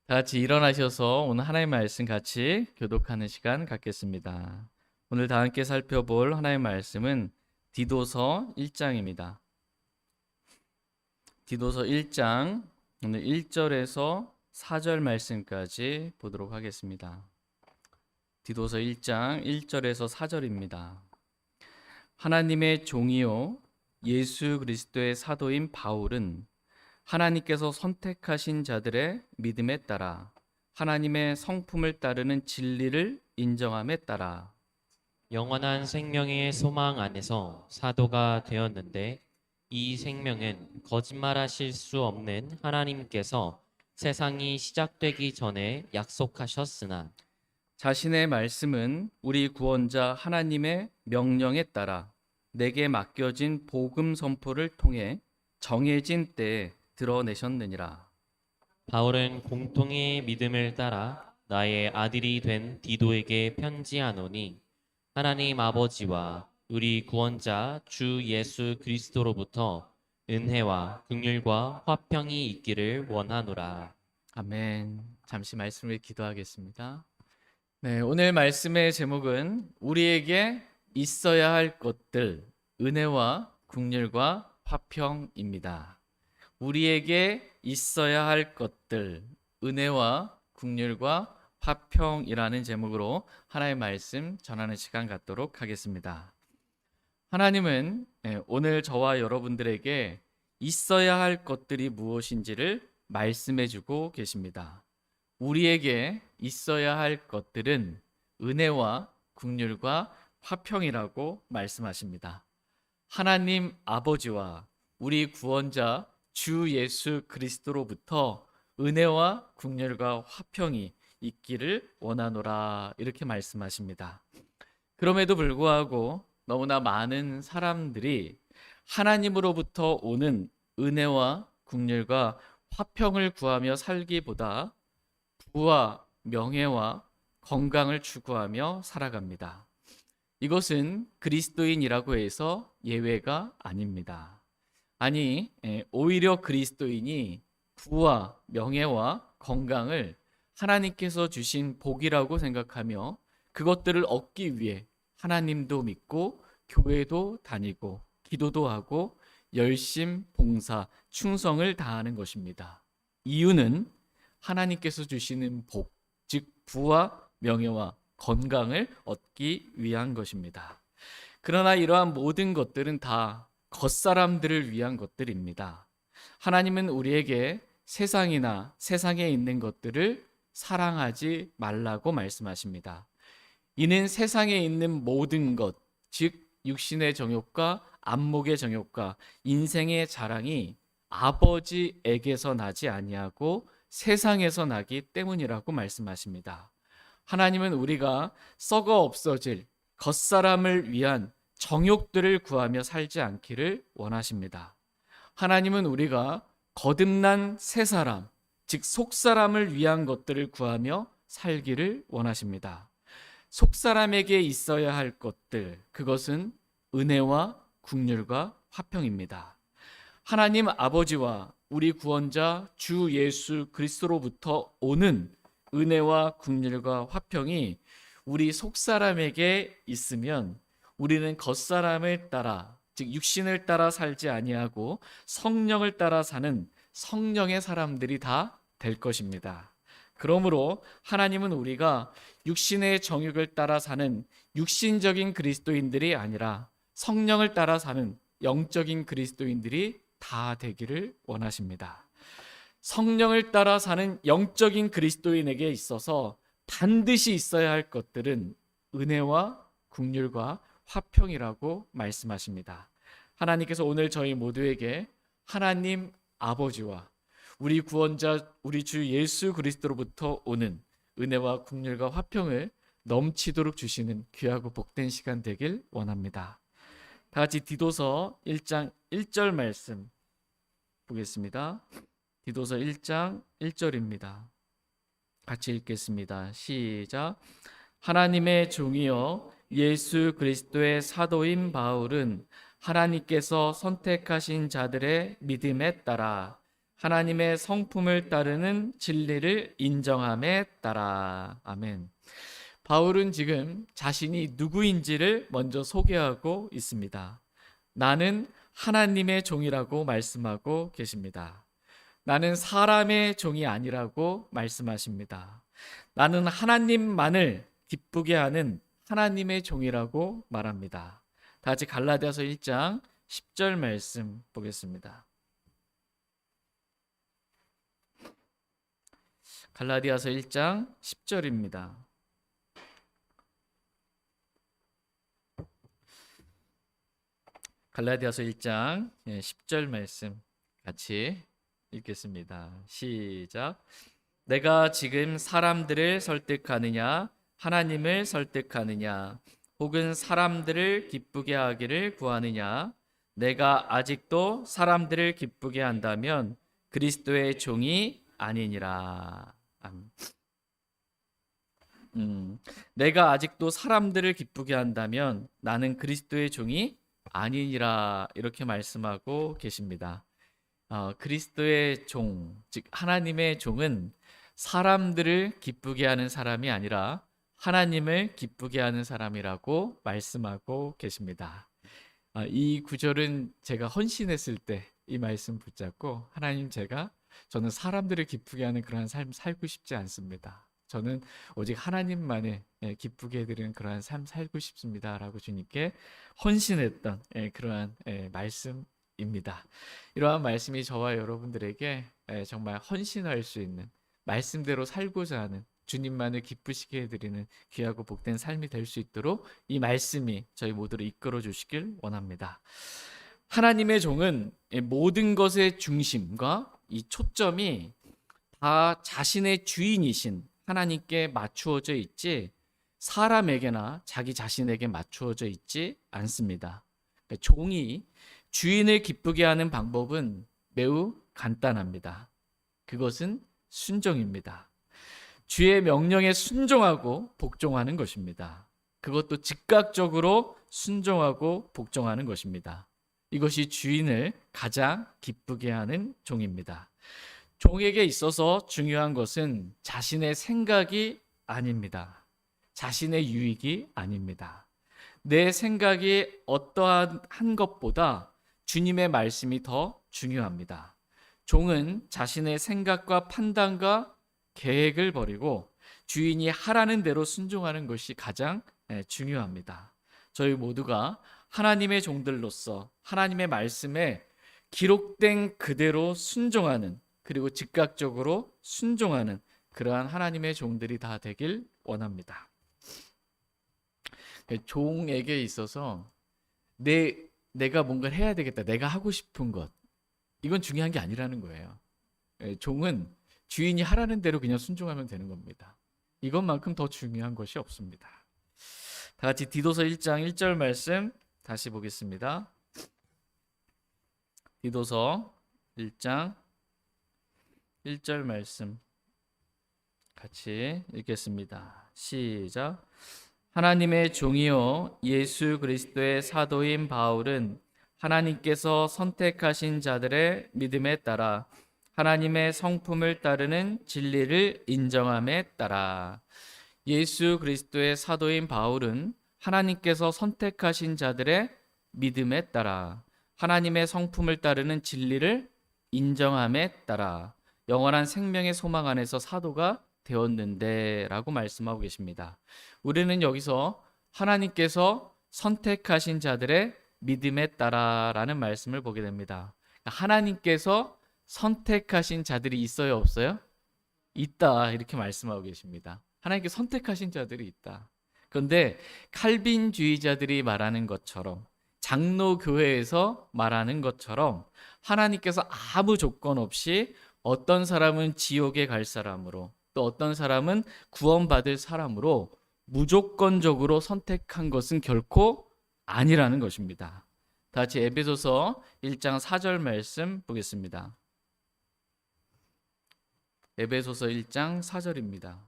다 같이 일어나셔서 오늘 하나님의 말씀 같이 교독하는 시간 갖겠습니다. 오늘 다 함께 살펴볼 하나님의 말씀은 디도서 1장입니다. 디도서 1장 오늘 1절에서 4절 말씀까지 보도록 하겠습니다. 디도서 1장 1절에서 4절입니다. 하나님의 종이요 예수 그리스도의 사도인 바울은 하나님께서 선택하신 자들의 믿음에 따라 하나님의 성품을 따르는 진리를 인정함에 따라 영원한 생명의 소망 안에서 사도가 되었는데 이 생명은 거짓말하실 수 없는 하나님께서 세상이 시작되기 전에 약속하셨으나 자신의 말씀은 우리 구원자 하나님의 명령에 따라 내게 맡겨진 복음 선포를 통해 정해진 때에 드러내셨느니라. 바울은 공통의 믿음을 따라 나의 아들이 된 디도에게 편지하노니 하나님 아버지와 우리 구원자 주 예수 그리스도로부터 은혜와 긍휼과 화평이 있기를 원하노라. 아멘. 잠시 말씀을 기도하겠습니다. 네, 오늘 말씀의 제목은 우리에게 있어야 할 것들, 은혜와 긍휼과 화평입니다. 우리에게 있어야 할 것들, 은혜와 긍휼과 화평이라는 제목으로 하나님의 말씀 전하는 시간 갖도록 하겠습니다. 하나님은 오늘 저와 여러분들에게 있어야 할 것들이 무엇인지를 말씀해 주고 계십니다. 우리에게 있어야 할 것들은 은혜와 긍휼과 화평이라고 말씀하십니다. 하나님 아버지와 우리 구원자 주 예수 그리스도로부터 은혜와 긍휼과 화평이 있기를 원하노라 이렇게 말씀하십니다. 그럼에도 불구하고 너무나 많은 사람들이 하나님으로부터 오는 은혜와 긍휼과 화평을 구하며 살기보다 부와 명예와 건강을 추구하며 살아갑니다. 이것은 그리스도인이라고 해서 예외가 아닙니다. 아니, 오히려 그리스도인이 부와 명예와 건강을 하나님께서 주신 복이라고 생각하며 그것들을 얻기 위해 하나님도 믿고 교회도 다니고 기도도 하고 열심 봉사, 충성을 다하는 것입니다. 이유는 하나님께서 주시는 복, 즉 부와 명예와 건강을 얻기 위한 것입니다. 그러나 이러한 모든 것들은 다 겉사람들을 위한 것들입니다. 하나님은 우리에게 세상이나 세상에 있는 것들을 사랑하지 말라고 말씀하십니다. 이는 세상에 있는 모든 것, 즉 육신의 정욕과 안목의 정욕과 인생의 자랑이 아버지에게서 나지 아니하고 세상에서 나기 때문이라고 말씀하십니다. 하나님은 우리가 썩어 없어질 겉사람을 위한 정욕들을 구하며 살지 않기를 원하십니다. 하나님은 우리가 거듭난 새 사람, 즉 속사람을 위한 것들을 구하며 살기를 원하십니다. 속사람에게 있어야 할 것들, 그것은 은혜와 긍휼과 화평입니다. 하나님 아버지와 우리 구원자 주 예수 그리스도로부터 오는 은혜와 긍휼과 화평이 우리 속사람에게 있으면 우리는 겉사람을 따라, 즉 육신을 따라 살지 아니하고 성령을 따라 사는 성령의 사람들이 다 될 것입니다. 그러므로 하나님은 우리가 육신의 정욕을 따라 사는 육신적인 그리스도인들이 아니라 성령을 따라 사는 영적인 그리스도인들이 다 되기를 원하십니다. 성령을 따라 사는 영적인 그리스도인에게 있어서 반드시 있어야 할 것들은 은혜와 긍휼과 화평이라고 말씀하십니다. 하나님께서 오늘 저희 모두에게 하나님 아버지와 우리 구원자 우리 주 예수 그리스도로부터 오는 은혜와 긍휼과 화평을 넘치도록 주시는 귀하고 복된 시간 되길 원합니다. 다 같이 디도서 1장 1절 말씀 보겠습니다. 디도서 1장 1절입니다. 같이 읽겠습니다. 시작. 하나님의 종이여 예수 그리스도의 사도인 바울은 하나님께서 선택하신 자들의 믿음에 따라 하나님의 성품을 따르는 진리를 인정함에 따라. 아멘. 바울은 지금 자신이 누구인지를 먼저 소개하고 있습니다. 나는 하나님의 종이라고 말씀하고 계십니다. 나는 사람의 종이 아니라고 말씀하십니다. 나는 하나님만을 기쁘게 하는 하나님의 종이라고 말합니다. 다 같이 갈라디아서 1장 10절 말씀 보겠습니다. 갈라디아서 1장 10절입니다. 갈라디아서 1장 10절 말씀 같이 읽겠습니다. 시작. 내가 지금 사람들을 설득하느냐 하나님을 설득하느냐 혹은 사람들을 기쁘게 하기를 구하느냐 내가 아직도 사람들을 기쁘게 한다면 그리스도의 종이 아니니라. 내가 아직도 사람들을 기쁘게 한다면 나는 그리스도의 종이 아니니라 이렇게 말씀하고 계십니다. 그리스도의 종, 즉 하나님의 종은 사람들을 기쁘게 하는 사람이 아니라 하나님을 기쁘게 하는 사람이라고 말씀하고 계십니다. 이 구절은 제가 헌신했을 때 이 말씀 붙잡고 하나님 저는 사람들을 기쁘게 하는 그러한 삶 살고 싶지 않습니다. 저는 오직 하나님만을 기쁘게 해드리는 그러한 삶 살고 싶습니다라고 주님께 헌신했던 그러한 말씀입니다. 이러한 말씀이 저와 여러분들에게 정말 헌신할 수 있는 말씀대로 살고자 하는 주님만을 기쁘시게 해드리는 귀하고 복된 삶이 될 수 있도록 이 말씀이 저희 모두를 이끌어 주시길 원합니다. 하나님의 종은 모든 것의 중심과 이 초점이 다 자신의 주인이신 하나님께 맞추어져 있지 사람에게나 자기 자신에게 맞추어져 있지 않습니다. 종이 주인을 기쁘게 하는 방법은 매우 간단합니다. 그것은 순종입니다. 주의 명령에 순종하고 복종하는 것입니다. 그것도 즉각적으로 순종하고 복종하는 것입니다. 이것이 주인을 가장 기쁘게 하는 종입니다. 종에게 있어서 중요한 것은 자신의 생각이 아닙니다. 자신의 유익이 아닙니다. 내 생각이 어떠한 것보다 주님의 말씀이 더 중요합니다. 종은 자신의 생각과 판단과 계획을 버리고 주인이 하라는 대로 순종하는 것이 가장 중요합니다. 저희 모두가 하나님의 종들로서 하나님의 말씀에 기록된 그대로 순종하는 그리고 즉각적으로 순종하는 그러한 하나님의 종들이 다 되길 원합니다. 종에게 있어서 내가 뭔가를 해야 되겠다. 내가 하고 싶은 것. 이건 중요한 게 아니라는 거예요. 종은 주인이 하라는 대로 그냥 순종하면 되는 겁니다. 이것만큼 더 중요한 것이 없습니다. 다 같이 디도서 1장 1절 말씀 다시 보겠습니다. 디도서 1장 1절 말씀 같이 읽겠습니다. 시작. 하나님의 종이요 예수 그리스도의 사도인 바울은 하나님께서 선택하신 자들의 믿음에 따라 하나님의 성품을 따르는 진리를 인정함에 따라. 예수 그리스도의 사도인 바울은 하나님께서 선택하신 자들의 믿음에 따라 하나님의 성품을 따르는 진리를 인정함에 따라 영원한 생명의 소망 안에서 사도가 되었는데 라고 말씀하고 계십니다. 우리는 여기서 하나님께서 선택하신 자들의 믿음에 따라 라는 말씀을 보게 됩니다. 하나님께서 선택하신 자들이 있어요, 없어요? 있다 이렇게 말씀하고 계십니다. 하나님께 선택하신 자들이 있다. 그런데 칼빈주의자들이 말하는 것처럼 장로교회에서 말하는 것처럼 하나님께서 아무 조건 없이 어떤 사람은 지옥에 갈 사람으로 또 어떤 사람은 구원받을 사람으로 무조건적으로 선택한 것은 결코 아니라는 것입니다. 다 같이 에베소서 1장 4절 말씀 보겠습니다. 에베소서 1장 4절입니다.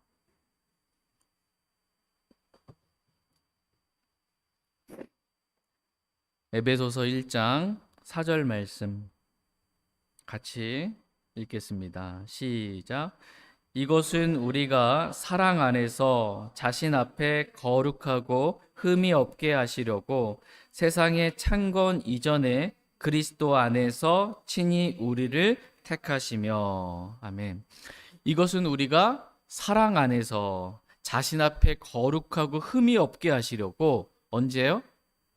에베소서 1장 4절 말씀 같이 읽겠습니다. 시작. 이것은 우리가 사랑 안에서 자신 앞에 거룩하고 흠이 없게 하시려고 세상의 창건 이전에 그리스도 안에서 친히 우리를 택하시며. 아멘. 이것은 우리가 사랑 안에서 자신 앞에 거룩하고 흠이 없게 하시려고 언제요?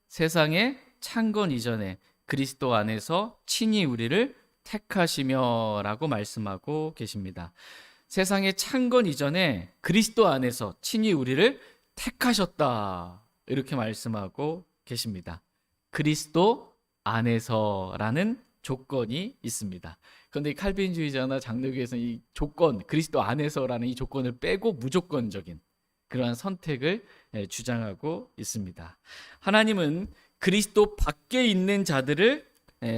세상의 창건 이전에 그리스도 안에서 친히 우리를 택하시며라고 말씀하고 계십니다. 세상의 창건 이전에 그리스도 안에서 친히 우리를 택하셨다, 이렇게 말씀하고 계십니다. 그리스도 안에서라는 조건이 있습니다. 그런데 이 칼빈주의자나 장로교에서는 이 조건, 그리스도 안에서라는 이 조건을 빼고 무조건적인 그러한 선택을 주장하고 있습니다. 하나님은 그리스도 밖에 있는 자들을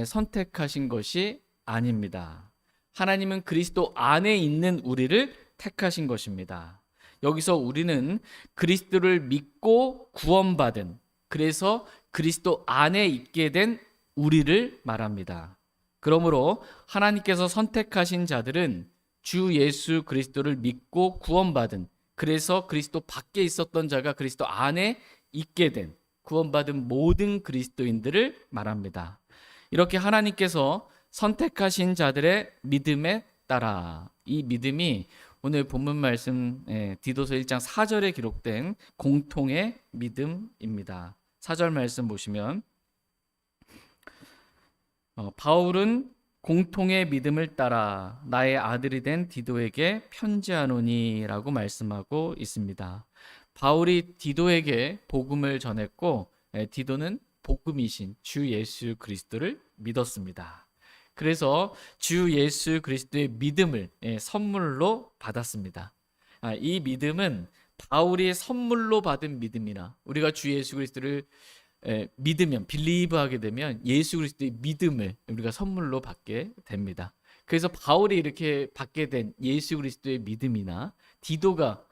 선택하신 것이 아닙니다. 하나님은 그리스도 안에 있는 우리를 택하신 것입니다. 여기서 우리는 그리스도를 믿고 구원받은, 그래서 그리스도 안에 있게 된 우리를 말합니다. 그러므로 하나님께서 선택하신 자들은 주 예수 그리스도를 믿고 구원받은, 그래서 그리스도 밖에 있었던 자가 그리스도 안에 있게 된 구원받은 모든 그리스도인들을 말합니다. 이렇게 하나님께서 선택하신 자들의 믿음에 따라, 이 믿음이 오늘 본문 말씀 디도서 1장 4절에 기록된 공통의 믿음입니다. 4절 말씀 보시면 바울은 공통의 믿음을 따라 나의 아들이 된 디도에게 편지하노니 라고 말씀하고 있습니다. 바울이 디도에게 복음을 전했고 디도는 복음이신 주 예수 그리스도를 믿었습니다. 그래서 주 예수 그리스도의 믿음을 선물로 받았습니다. 이 믿음은 바울이 선물로 받은 믿음이나 우리가 주 예수 그리스도를 믿으면, 빌리브하게 되면 예수 그리스도의 믿음을 우리가 선물로 받게 됩니다. 그래서 바울이 이렇게 받게 된 예수 그리스도의 믿음이나 디도가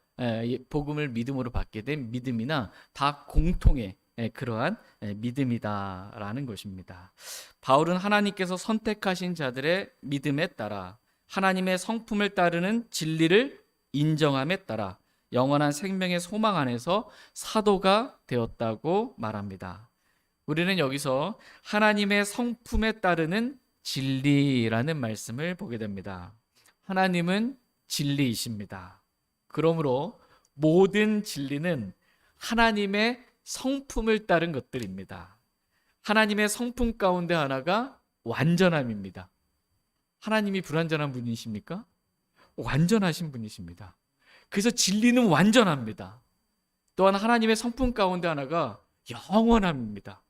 복음을 믿음으로 받게 된 믿음이나 다 공통의 그러한 믿음이다라는 것입니다. 바울은 하나님께서 선택하신 자들의 믿음에 따라 하나님의 성품을 따르는 진리를 인정함에 따라 영원한 생명의 소망 안에서 사도가 되었다고 말합니다. 우리는 여기서 하나님의 성품에 따르는 진리라는 말씀을 보게 됩니다. 하나님은 진리이십니다. 그러므로 모든 진리는 하나님의 성품을 따른 것들입니다. 하나님의 성품 가운데 하나가 완전함입니다. 하나님이 불완전한 분이십니까? 완전하신 분이십니다. 그래서 진리는 완전합니다. 또한 하나님의 성품 가운데 하나가 영원함입니다.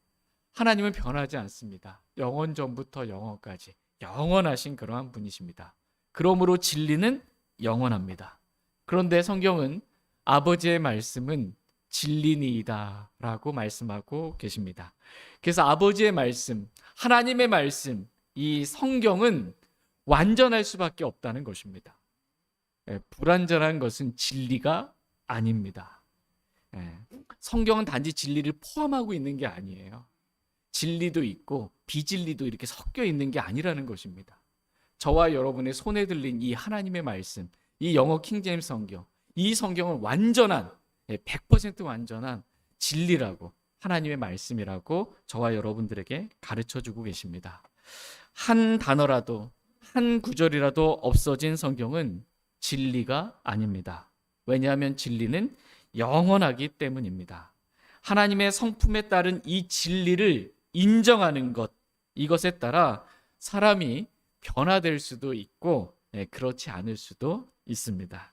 하나님은 변하지 않습니다. 영원 전부터 영원까지 영원하신 그러한 분이십니다. 그러므로 진리는 영원합니다. 그런데 성경은 아버지의 말씀은 진리니이다 라고 말씀하고 계십니다. 그래서 아버지의 말씀, 하나님의 말씀, 이 성경은 완전할 수밖에 없다는 것입니다. 불완전한 것은 진리가 아닙니다. 성경은 단지 진리를 포함하고 있는 게 아니에요. 진리도 있고 비진리도 이렇게 섞여 있는 게 아니라는 것입니다. 저와 여러분의 손에 들린 이 하나님의 말씀, 이 영어 킹제임스 성경, 이 성경은 완전한 100% 완전한 진리라고, 하나님의 말씀이라고 저와 여러분들에게 가르쳐주고 계십니다. 한 단어라도, 한 구절이라도 없어진 성경은 진리가 아닙니다. 왜냐하면 진리는 영원하기 때문입니다. 하나님의 성품에 따른 이 진리를 인정하는 것, 이것에 따라 사람이 변화될 수도 있고 그렇지 않을 수도 있습니다.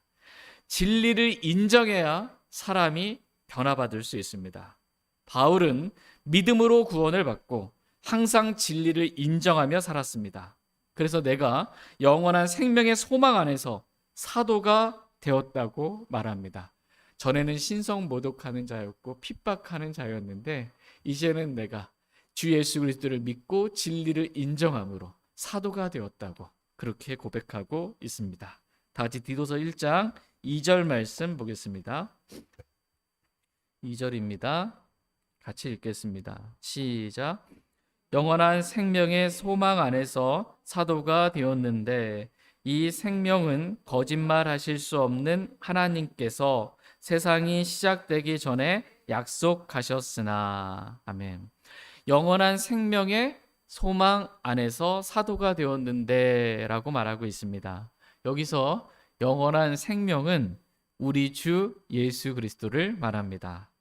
진리를 인정해야 사람이 변화받을 수 있습니다. 바울은 믿음으로 구원을 받고 항상 진리를 인정하며 살았습니다. 그래서 내가 영원한 생명의 소망 안에서 사도가 되었다고 말합니다. 전에는 신성모독하는 자였고 핍박하는 자였는데 이제는 내가 주 예수 그리스도를 믿고 진리를 인정함으로 사도가 되었다고 그렇게 고백하고 있습니다. 다시 디도서 1장 2절 말씀 보겠습니다. 2절입니다. 같이 읽겠습니다. 시작. 영원한 생명의 소망 안에서 사도가 되었는데 이 생명은 거짓말하실 수 없는 하나님께서 세상이 시작되기 전에 약속하셨으나. 아멘. 영원한 생명의 소망 안에서 사도가 되었는데라고 말하고 있습니다. 여기서 영원한 생명은 우리 주 예수 그리스도를 말합니다.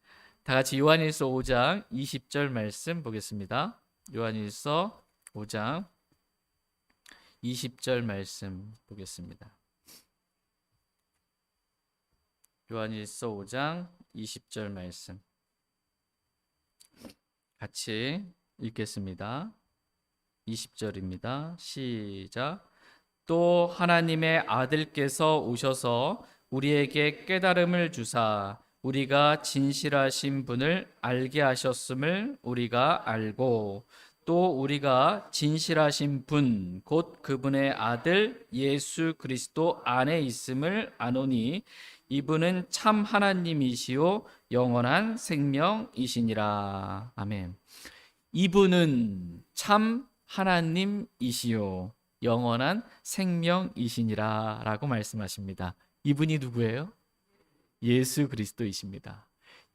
다 같이 요한일서 5장 20절 말씀 보겠습니다. 요한일서 5장 20절 말씀 보겠습니다. 요한일서 5장 20절 말씀 같이 읽겠습니다. 20절입니다. 시작. 또 하나님의 아들께서 오셔서 우리에게 깨달음을 주사 우리가 진실하신 분을 알게 하셨음을 우리가 알고 또 우리가 진실하신 분 곧 그분의 아들 예수 그리스도 안에 있음을 아노니 이분은 참 하나님이시요 영원한 생명이시니라. 아멘. 이분은 참 하나님이시요 영원한 생명이시니라 라고 말씀하십니다. 이분이 누구예요? 예수 그리스도이십니다.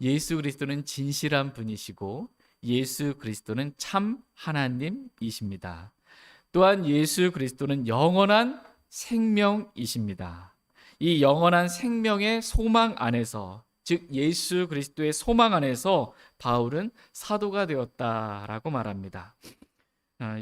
예수 그리스도는 진실한 분이시고 예수 그리스도는 참 하나님이십니다. 또한 예수 그리스도는 영원한 생명이십니다. 이 영원한 생명의 소망 안에서, 즉 예수 그리스도의 소망 안에서 바울은 사도가 되었다라고 말합니다.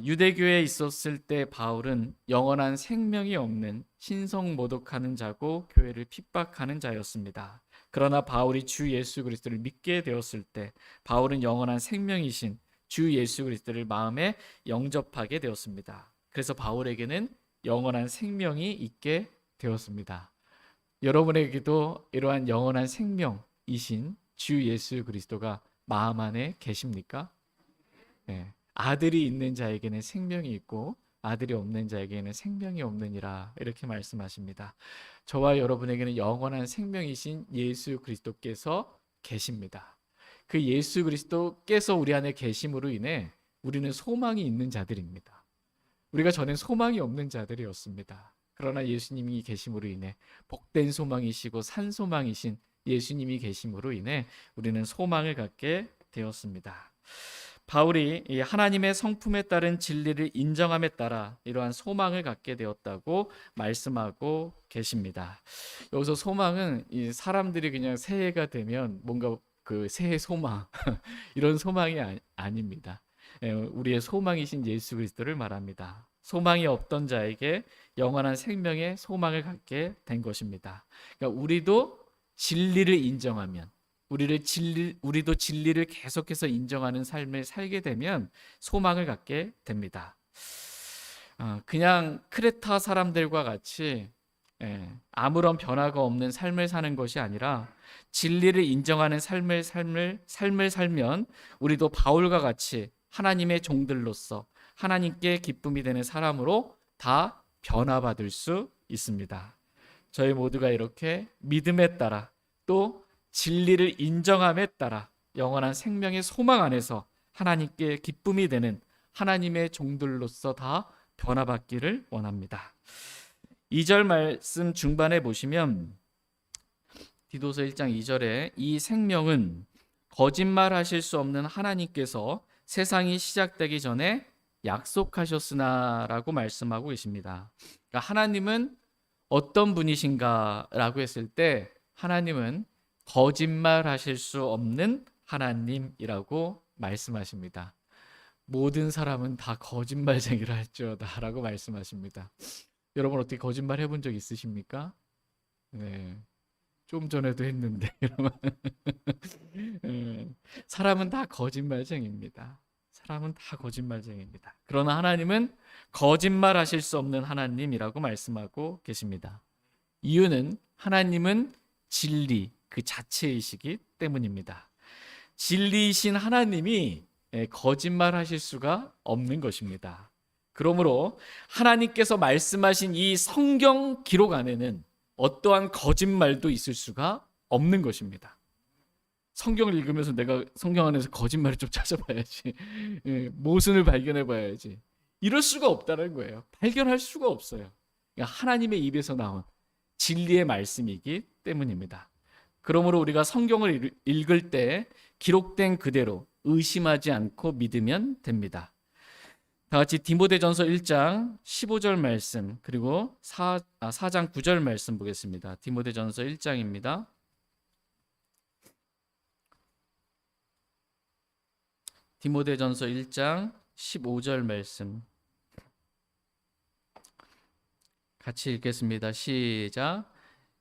유대교에 있었을 때 바울은 영원한 생명이 없는 신성모독하는 자고 교회를 핍박하는 자였습니다. 그러나 바울이 주 예수 그리스도를 믿게 되었을 때 바울은 영원한 생명이신 주 예수 그리스도를 마음에 영접하게 되었습니다. 그래서 바울에게는 영원한 생명이 있게 되었습니다. 여러분에게도 이러한 영원한 생명이신 주 예수 그리스도가 마음 안에 계십니까? 네. 아들이 있는 자에게는 생명이 있고 아들이 없는 자에게는 생명이 없느니라 이렇게 말씀하십니다. 저와 여러분에게는 영원한 생명이신 예수 그리스도께서 계십니다. 그 예수 그리스도께서 우리 안에 계심으로 인해 우리는 소망이 있는 자들입니다. 우리가 전엔 소망이 없는 자들이었습니다. 그러나 예수님이 계심으로 인해 복된 소망이시고 산 소망이신 예수님이 계심으로 인해 우리는 소망을 갖게 되었습니다. 바울이 이 하나님의 성품에 따른 진리를 인정함에 따라 이러한 소망을 갖게 되었다고 말씀하고 계십니다. 여기서 소망은 이 사람들이 그냥 새해가 되면 뭔가 그 새해 소망 이런 소망이 아닙니다. 우리의 소망이신 예수 그리스도를 말합니다. 소망이 없던 자에게 영원한 생명의 소망을 갖게 된 것입니다. 그러니까 우리도 진리를 인정하면 우리도 진리를 계속해서 인정하는 삶을 살게 되면 소망을 갖게 됩니다. 그냥 크레타 사람들과 같이 아무런 변화가 없는 삶을 사는 것이 아니라 진리를 인정하는 삶을 살면 우리도 바울과 같이 하나님의 종들로서 하나님께 기쁨이 되는 사람으로 다 변화받을 수 있습니다. 저희 모두가 이렇게 믿음에 따라 또 진리를 인정함에 따라 영원한 생명의 소망 안에서 하나님께 기쁨이 되는 하나님의 종들로서 다 변화받기를 원합니다. 2절 말씀 중반에 보시면 디도서 1장 2절에 이 생명은 거짓말하실 수 없는 하나님께서 세상이 시작되기 전에 약속하셨으나라고 말씀하고 계십니다. 그러니까 하나님은 어떤 분이신가라고 했을 때 하나님은 거짓말하실 수 없는 하나님이라고 말씀하십니다. 모든 사람은 다 거짓말쟁이라 할지어다라고 말씀하십니다. 여러분 어떻게 거짓말 해본 적 있으십니까? 네, 좀 전에도 했는데 여러분 사람은 다 거짓말쟁이입니다. 사람은 다 거짓말쟁이입니다. 그러나 하나님은 거짓말하실 수 없는 하나님이라고 말씀하고 계십니다. 이유는 하나님은 진리 그 자체이시기 때문입니다. 진리이신 하나님이 거짓말하실 수가 없는 것입니다. 그러므로 하나님께서 말씀하신 이 성경 기록 안에는 어떠한 거짓말도 있을 수가 없는 것입니다. 성경을 읽으면서 내가 성경 안에서 거짓말을 좀 찾아봐야지, 모순을 발견해 봐야지, 이럴 수가 없다는 거예요. 발견할 수가 없어요. 그러니까 하나님의 입에서 나온 진리의 말씀이기 때문입니다. 그러므로 우리가 성경을 읽을 때 기록된 그대로 의심하지 않고 믿으면 됩니다. 다 같이 디모데전서 1장 15절 말씀 그리고 4장 9절 말씀 보겠습니다. 디모데전서 1장입니다. 디모데전서 1장 15절 말씀 같이 읽겠습니다. 시작.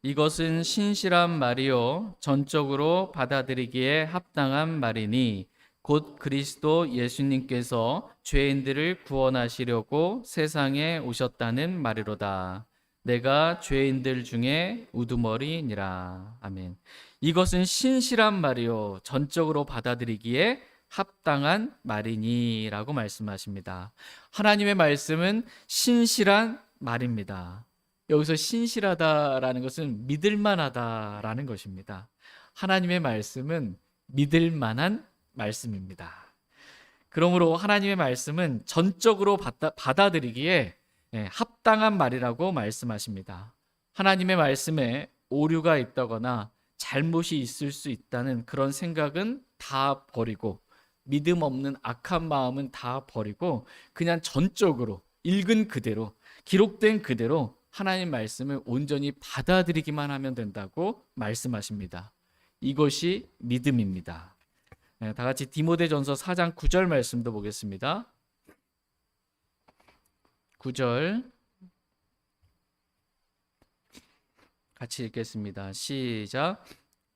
이것은 신실한 말이요 전적으로 받아들이기에 합당한 말이니 곧 그리스도 예수님께서 죄인들을 구원하시려고 세상에 오셨다는 말이로다. 내가 죄인들 중에 우두머리니라. 아멘. 이것은 신실한 말이요 전적으로 받아들이기에 합당한 말이니라고 말씀하십니다. 하나님의 말씀은 신실한 말입니다. 여기서 신실하다라는 것은 믿을 만하다라는 것입니다. 하나님의 말씀은 믿을 만한 말씀입니다. 그러므로 하나님의 말씀은 전적으로 받아들이기에 합당한 말이라고 말씀하십니다. 하나님의 말씀에 오류가 있다거나 잘못이 있을 수 있다는 그런 생각은 다 버리고 믿음 없는 악한 마음은 다 버리고 그냥 전적으로 읽은 그대로 기록된 그대로 하나님 말씀을 온전히 받아들이기만 하면 된다고 말씀하십니다. 이것이 믿음입니다. 다 같이 디모데전서 4장 9절 말씀도 보겠습니다. 9절 같이 읽겠습니다. 시작.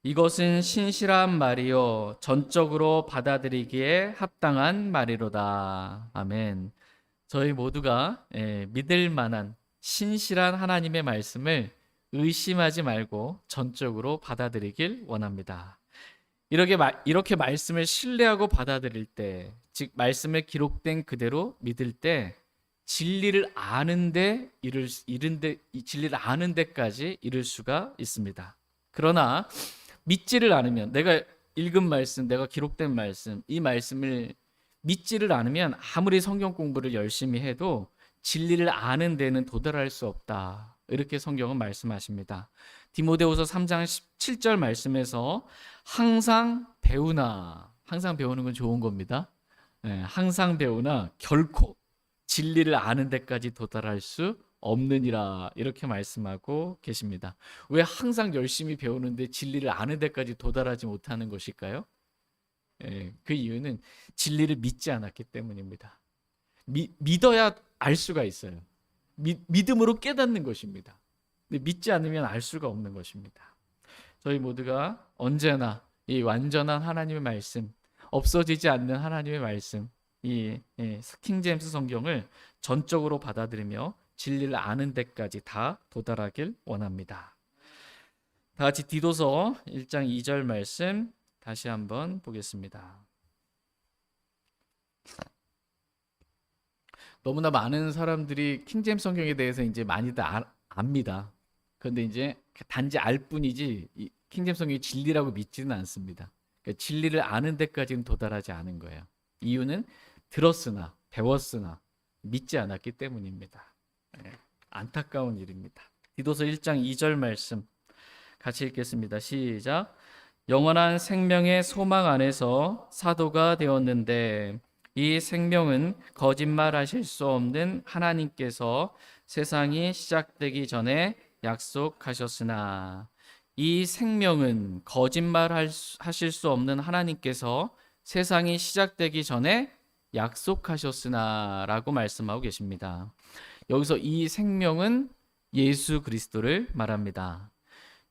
이것은 신실한 말이요 전적으로 받아들이기에 합당한 말이로다. 아멘. 저희 모두가 믿을 만한 신실한 하나님의 말씀을 의심하지 말고 전적으로 받아들이길 원합니다. 이렇게 말씀을 신뢰하고 받아들일 때, 즉 말씀에 기록된 그대로 믿을 때 진리를 아는 데까지 이를 수가 있습니다. 그러나 믿지를 않으면 내가 읽은 말씀, 내가 기록된 말씀, 이 말씀을 믿지를 않으면 아무리 성경 공부를 열심히 해도 진리를 아는 데는 도달할 수 없다. 이렇게 성경은 말씀하십니다. 디모데후서 3장 17절 말씀에서 항상 배우나, 항상 배우는 건 좋은 겁니다. 항상 배우나 결코 진리를 아는 데까지 도달할 수 없느니라 이렇게 말씀하고 계십니다. 왜 항상 열심히 배우는데 진리를 아는 데까지 도달하지 못하는 것일까요? 그 이유는 진리를 믿지 않았기 때문입니다. 믿어야 알 수가 있어요. 믿음으로 깨닫는 것입니다. 근데 믿지 않으면 알 수가 없는 것입니다. 저희 모두가 언제나 이 완전한 하나님의 말씀, 없어지지 않는 하나님의 말씀, 이 킹제임스 성경을 전적으로 받아들이며 진리를 아는 데까지 다 도달하길 원합니다. 다 같이 디도서 1장 2절 말씀 다시 한번 보겠습니다. 너무나 많은 사람들이 킹제임스 성경에 대해서 이제 많이들 압니다. 그런데 이제 단지 알 뿐이지 킹제임스 성경이 진리라고 믿지는 않습니다. 그러니까 진리를 아는 데까지는 도달하지 않은 거예요. 이유는 들었으나 배웠으나 믿지 않았기 때문입니다. 안타까운 일입니다. 디도서 1장 2절 말씀 같이 읽겠습니다. 시작. 영원한 생명의 소망 안에서 사도가 되었는데 이 생명은 거짓말하실 수 없는 하나님께서 세상이 시작되기 전에 약속하셨으나 이 생명은 거짓말하실 수 없는 하나님께서 세상이 시작되기 전에 약속하셨으나 라고 말씀하고 계십니다. 여기서 이 생명은 예수 그리스도를 말합니다.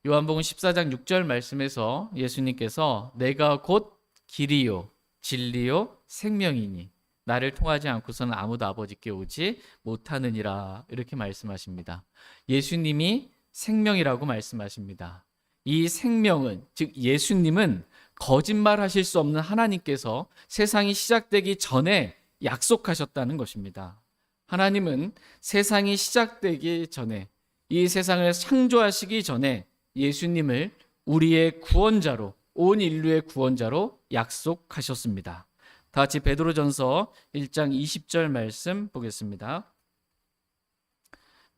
요한복음 14장 6절 말씀에서 예수님께서 내가 곧 길이요 진리요 생명이니 나를 통하지 않고서는 아무도 아버지께 오지 못하느니라 이렇게 말씀하십니다. 예수님이 생명이라고 말씀하십니다. 이 생명은 즉 예수님은 거짓말하실 수 없는 하나님께서 세상이 시작되기 전에 약속하셨다는 것입니다. 하나님은 세상이 시작되기 전에 이 세상을 창조하시기 전에 예수님을 우리의 구원자로 온 인류의 구원자로 약속하셨습니다. 다 같이 베드로전서 1장 20절 말씀 보겠습니다.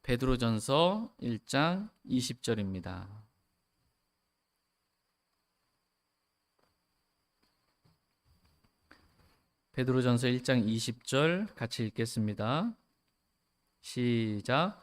베드로전서 1장 20절입니다. 베드로전서 1장 20절 같이 읽겠습니다. 시작.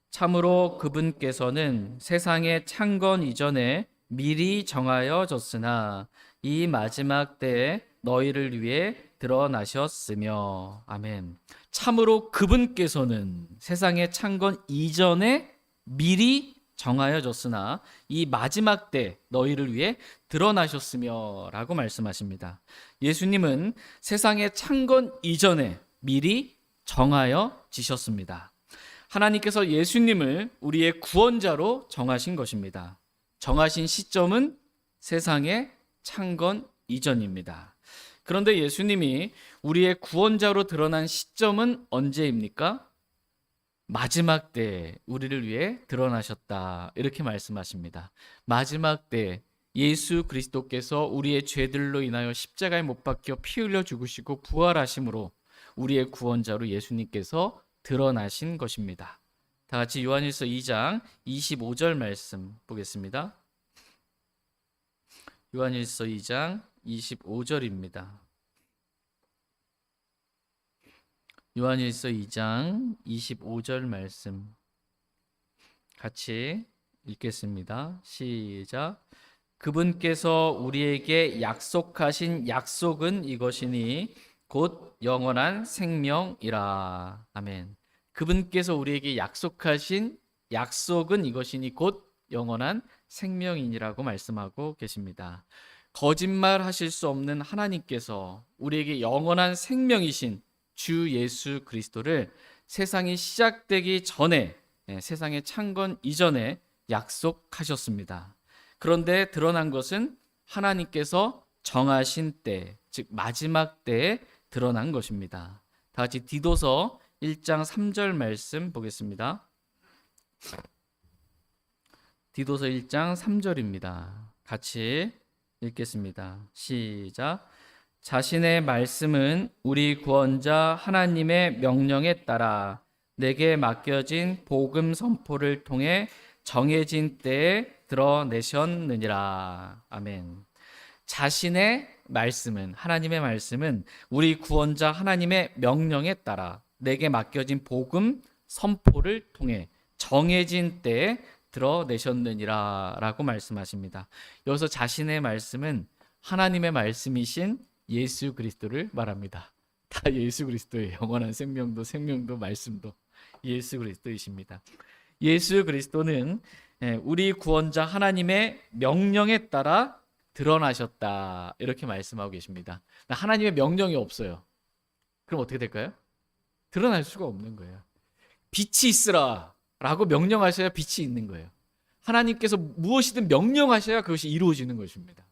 참으로 그분께서는 세상의 창건 이전에 미리 정하여졌으나 이 마지막 때에 너희를 위해 드러나셨으며. 아멘. 참으로 그분께서는 세상의 창건 이전에 미리 정하여졌으나 이 마지막 때 너희를 위해 드러나셨으며 라고 말씀하십니다. 예수님은 세상의 창건 이전에 미리 정하여지셨습니다. 하나님께서 예수님을 우리의 구원자로 정하신 것입니다. 정하신 시점은 세상의 창건 이전입니다. 그런데 예수님이 우리의 구원자로 드러난 시점은 언제입니까? 마지막 때 우리를 위해 드러나셨다. 이렇게 말씀하십니다. 마지막 때 예수 그리스도께서 우리의 죄들로 인하여 십자가에 못 박혀 피 흘려 죽으시고 부활하심으로 우리의 구원자로 예수님께서 드러나신 것입니다. 다 같이 요한일서 2장 25절 말씀 보겠습니다. 요한일서 2장 25절입니다. 요한일서 2장 25절 말씀 같이 읽겠습니다. 시작. 그분께서 우리에게 약속하신 약속은 이것이니 곧 영원한 생명이라. 아멘. 그분께서 우리에게 약속하신 약속은 이것이니 곧 영원한 생명이니라고 말씀하고 계십니다. 거짓말하실 수 없는 하나님께서 우리에게 영원한 생명이신 주 예수 그리스도를 세상이 시작되기 전에, 세상의 창건 이전에 약속하셨습니다. 그런데 드러난 것은 하나님께서 정하신 때, 즉 마지막 때에 드러난 것입니다. 다 같이 디도서 1장 3절 말씀 보겠습니다. 디도서 1장 3절입니다. 같이 읽겠습니다. 시작. 자신의 말씀은 우리 구원자 하나님의 명령에 따라 내게 맡겨진 복음 선포를 통해 정해진 때에 드러내셨느니라. 아멘. 자신의 말씀은, 하나님의 말씀은 우리 구원자 하나님의 명령에 따라 내게 맡겨진 복음 선포를 통해 정해진 때에 드러내셨느니라 라고 말씀하십니다. 여기서 자신의 말씀은 하나님의 말씀이신 예수 그리스도를 말합니다. 다 예수 그리스도의 영원한 생명도 말씀도 예수 그리스도이십니다. 예수 그리스도는 우리 구원자 하나님의 명령에 따라 드러나셨다. 이렇게 말씀하고 계십니다. 하나님의 명령이 없어요. 그럼 어떻게 될까요? 드러날 수가 없는 거예요. 빛이 있으라 라고 명령하셔야 빛이 있는 거예요. 하나님께서 무엇이든 명령하셔야 그것이 이루어지는 것입니다.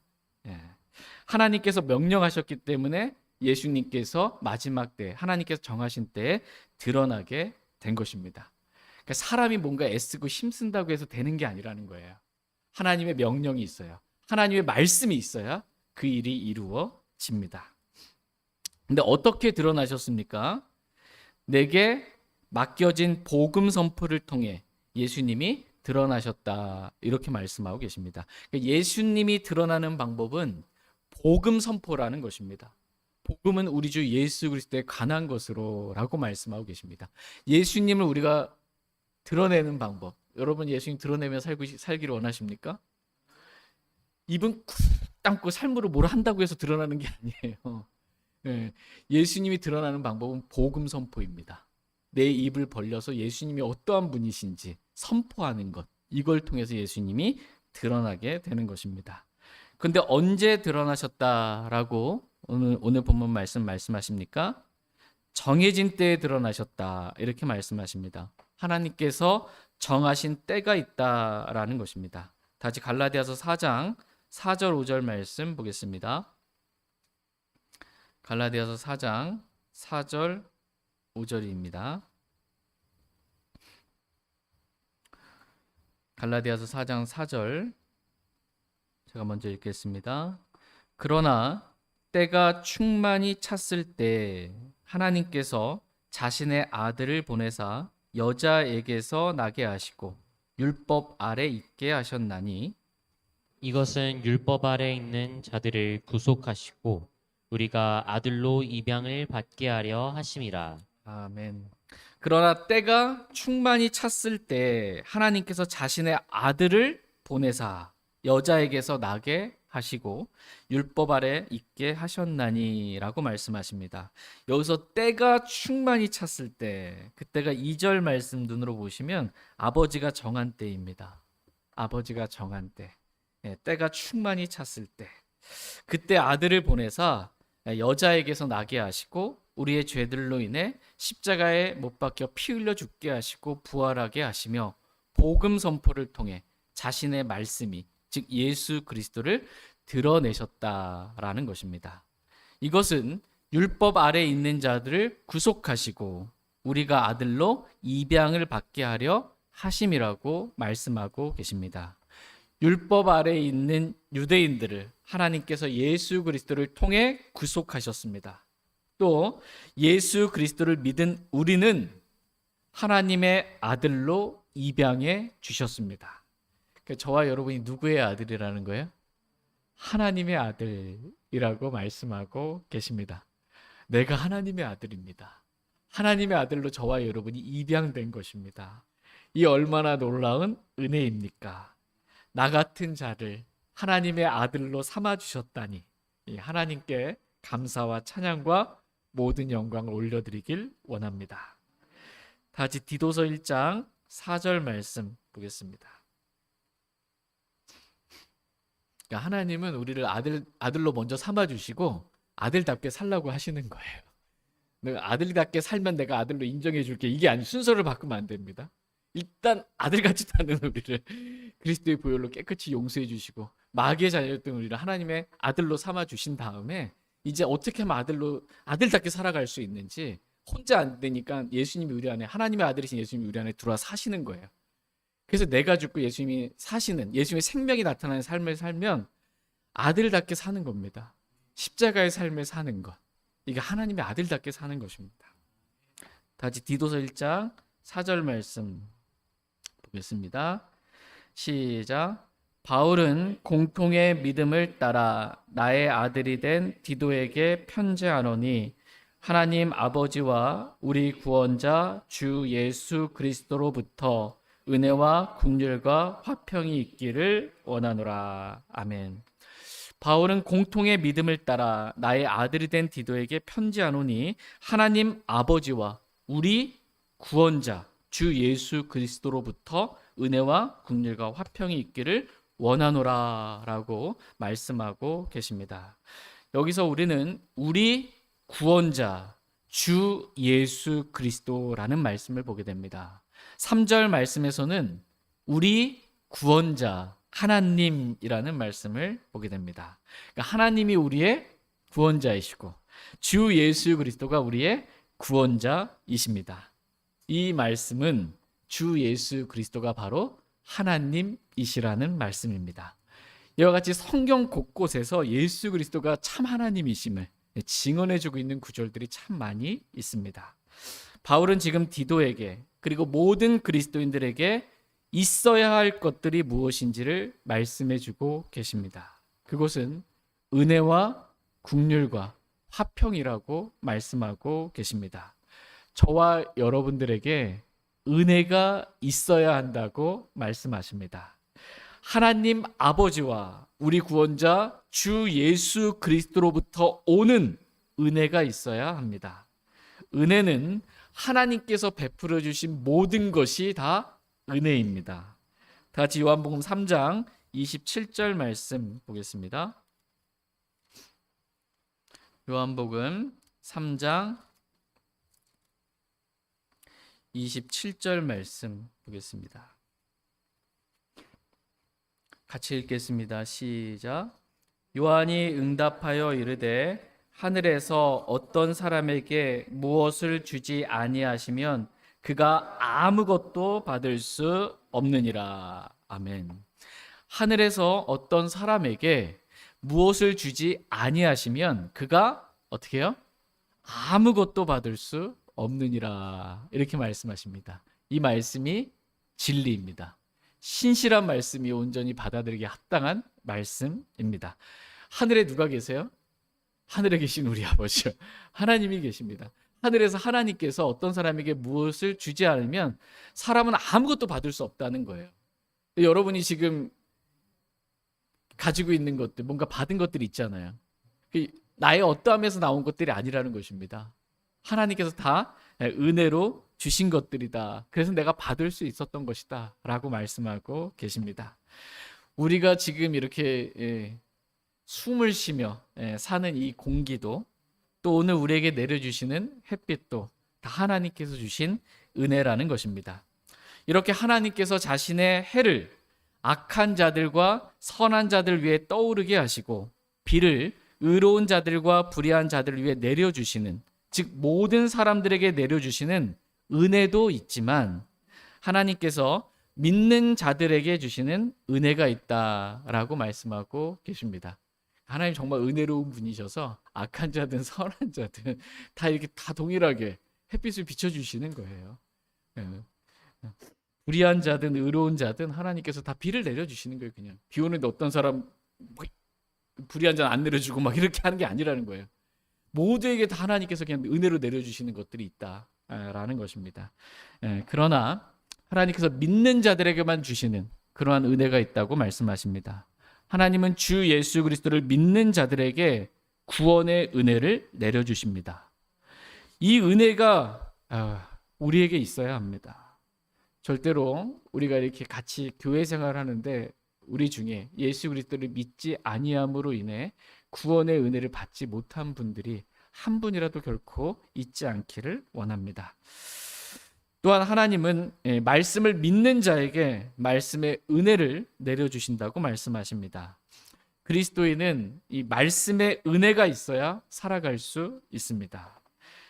하나님께서 명령하셨기 때문에 예수님께서 마지막 때, 하나님께서 정하신 때에 드러나게 된 것입니다. 그러니까 사람이 뭔가 애쓰고 힘쓴다고 해서 되는 게 아니라는 거예요. 하나님의 명령이 있어요. 하나님의 말씀이 있어야 그 일이 이루어집니다. 근데 어떻게 드러나셨습니까? 내게 맡겨진 복음 선포를 통해 예수님이 드러나셨다. 이렇게 말씀하고 계십니다. 예수님이 드러나는 방법은 복음 선포라는 것입니다. 복음은 우리 주 예수 그리스도에 관한 것으로 라고 말씀하고 계십니다. 예수님을 우리가 드러내는 방법. 여러분 예수님 드러내며 살기를 원하십니까? 입은 쿡 담고 삶으로 뭘 한다고 해서 드러나는 게 아니에요. 예수님이 드러나는 방법은 복음 선포입니다. 내 입을 벌려서 예수님이 어떠한 분이신지 선포하는 것. 이걸 통해서 예수님이 드러나게 되는 것입니다. 근데 언제 드러나셨다라고 오늘 본문 말씀하십니까? 정해진 때에 드러나셨다. 이렇게 말씀하십니다. 하나님께서 정하신 때가 있다라는 것입니다. 다시 갈라디아서 4장 4절 5절 말씀 보겠습니다. 갈라디아서 4장 4절 5절입니다. 갈라디아서 4장 4절 제가 먼저 읽겠습니다. 그러나 때가 충만히 찼을 때 하나님께서 자신의 아들을 보내사 여자에게서 나게 하시고 율법 아래 있게 하셨나니 이것은 율법 아래 있는 자들을 구속하시고 우리가 아들로 입양을 받게 하려 하심이라. 아멘. 그러나 때가 충만히 찼을 때 하나님께서 자신의 아들을 보내사 여자에게서 나게 하시고 율법 아래 있게 하셨나니라고 말씀하십니다. 여기서 때가 충만히 찼을 때, 그때가 2절 말씀 눈으로 보시면 아버지가 정한 때입니다. 아버지가 정한 때, 때가 충만히 찼을 때, 그때 아들을 보내사 여자에게서 나게 하시고 우리의 죄들로 인해 십자가에 못 박혀 피 흘려 죽게 하시고 부활하게 하시며 복음 선포를 통해 자신의 말씀이, 즉 예수 그리스도를 드러내셨다라는 것입니다. 이것은 율법 아래 있는 자들을 구속하시고 우리가 아들로 입양을 받게 하려 하심이라고 말씀하고 계십니다. 율법 아래 있는 유대인들을 하나님께서 예수 그리스도를 통해 구속하셨습니다. 또 예수 그리스도를 믿은 우리는 하나님의 아들로 입양해 주셨습니다. 그러니까 저와 여러분이 누구의 아들이라는 거예요? 하나님의 아들이라고 말씀하고 계십니다. 내가 하나님의 아들입니다. 하나님의 아들로 저와 여러분이 입양된 것입니다. 이 얼마나 놀라운 은혜입니까? 나 같은 자를 하나님의 아들로 삼아 주셨다니 하나님께 감사와 찬양과 모든 영광을 올려드리길 원합니다. 다시 디도서 1장 4절 말씀 보겠습니다. 그러니까 하나님은 우리를 아들로 먼저 삼아 주시고 아들답게 살라고 하시는 거예요. 내가 아들답게 살면 내가 아들로 인정해 줄게. 이게 아니, 순서를 바꾸면 안 됩니다. 일단 아들같이 사는 우리를 그리스도의 보혈로 깨끗이 용서해 주시고 마귀의 자녀였던 우리를 하나님의 아들로 삼아 주신 다음에 이제 어떻게 하면 아들답게 살아갈 수 있는지, 혼자 안 되니까 예수님이 우리 안에, 하나님의 아들이신 예수님이 우리 안에 들어와 사시는 거예요. 그래서 내가 죽고 예수님이 사시는, 예수님의 생명이 나타나는 삶을 살면 아들답게 사는 겁니다. 십자가의 삶을 사는 것, 이게 하나님의 아들답게 사는 것입니다. 다시 디도서 1장 4절 말씀 보겠습니다. 시작. 바울은 공통의 믿음을 따라 나의 아들이 된 디도에게 편지하노니 하나님 아버지와 우리 구원자 주 예수 그리스도로부터 은혜와 긍휼과 화평이 있기를 원하노라. 아멘. 바울은 공통의 믿음을 따라 나의 아들이 된 디도에게 편지하노니 하나님 아버지와 우리 구원자 주 예수 그리스도로부터 은혜와 긍휼과 화평이 있기를 원하노라라고 말씀하고 계십니다. 여기서 우리는 우리 구원자 주 예수 그리스도라는 말씀을 보게 됩니다. 3절 말씀에서는 우리 구원자 하나님이라는 말씀을 보게 됩니다. 그러니까 하나님이 우리의 구원자이시고 주 예수 그리스도가 우리의 구원자이십니다. 이 말씀은 주 예수 그리스도가 바로 하나님이시라는 말씀입니다. 이와 같이 성경 곳곳에서 예수 그리스도가 참 하나님이심을 증언해주고 있는 구절들이 참 많이 있습니다. 바울은 지금 디도에게 그리고 모든 그리스도인들에게 있어야 할 것들이 무엇인지를 말씀해주고 계십니다. 그것은 은혜와 긍휼과 화평이라고 말씀하고 계십니다. 저와 여러분들에게 은혜가 있어야 한다고 말씀하십니다. 하나님 아버지와 우리 구원자 주 예수 그리스도로부터 오는 은혜가 있어야 합니다. 은혜는 하나님께서 베풀어 주신 모든 것이 다 은혜입니다. 다 같이 요한복음 3장 27절 말씀 보겠습니다. 요한복음 3장 27절 말씀 보겠습니다. 같이 읽겠습니다. 시작. 요한이 응답하여 이르되 하늘에서 어떤 사람에게 무엇을 주지 아니하시면 그가 아무것도 받을 수 없느니라. 아멘. 하늘에서 어떤 사람에게 무엇을 주지 아니하시면 그가 어떻게 해요? 아무것도 받을 수 없느니라. 이렇게 말씀하십니다. 이 말씀이 진리입니다. 신실한 말씀이 온전히 받아들이기 합당한 말씀입니다. 하늘에 누가 계세요? 하늘에 계신 우리 아버지요. 하나님이 계십니다. 하늘에서 하나님께서 어떤 사람에게 무엇을 주지 않으면 사람은 아무것도 받을 수 없다는 거예요. 여러분이 지금 가지고 있는 것들, 뭔가 받은 것들이 있잖아요. 나의 어떠함에서 나온 것들이 아니라는 것입니다. 하나님께서 다 은혜로 주신 것들이다. 그래서 내가 받을 수 있었던 것이다 라고 말씀하고 계십니다. 우리가 지금 이렇게 숨을 쉬며 사는 이 공기도, 또 오늘 우리에게 내려주시는 햇빛도 다 하나님께서 주신 은혜라는 것입니다. 이렇게 하나님께서 자신의 해를 악한 자들과 선한 자들 위해 떠오르게 하시고 비를 의로운 자들과 불의한 자들 위해 내려주시는, 즉 모든 사람들에게 내려주시는 은혜도 있지만 하나님께서 믿는 자들에게 주시는 은혜가 있다라고 말씀하고 계십니다. 하나님 정말 은혜로운 분이셔서 악한 자든 선한 자든 다 이렇게 다 동일하게 햇빛을 비춰주시는 거예요. 불의한 자든 의로운 자든 하나님께서 다 비를 내려주시는 거예요. 그냥 비 오는데 어떤 사람 불의한 자는 안 내려주고 막 이렇게 하는 게 아니라는 거예요. 모두에게 다 하나님께서 그냥 은혜로 내려주시는 것들이 있다라는 것입니다. 그러나 하나님께서 믿는 자들에게만 주시는 그러한 은혜가 있다고 말씀하십니다. 하나님은 주 예수 그리스도를 믿는 자들에게 구원의 은혜를 내려주십니다. 이 은혜가 우리에게 있어야 합니다. 절대로 우리가 이렇게 같이 교회 생활하는데 우리 중에 예수 그리스도를 믿지 아니함으로 인해 구원의 은혜를 받지 못한 분들이 한 분이라도 결코 있지 않기를 원합니다. 또한 하나님은 말씀을 믿는 자에게 말씀의 은혜를 내려주신다고 말씀하십니다. 그리스도인은 이 말씀의 은혜가 있어야 살아갈 수 있습니다.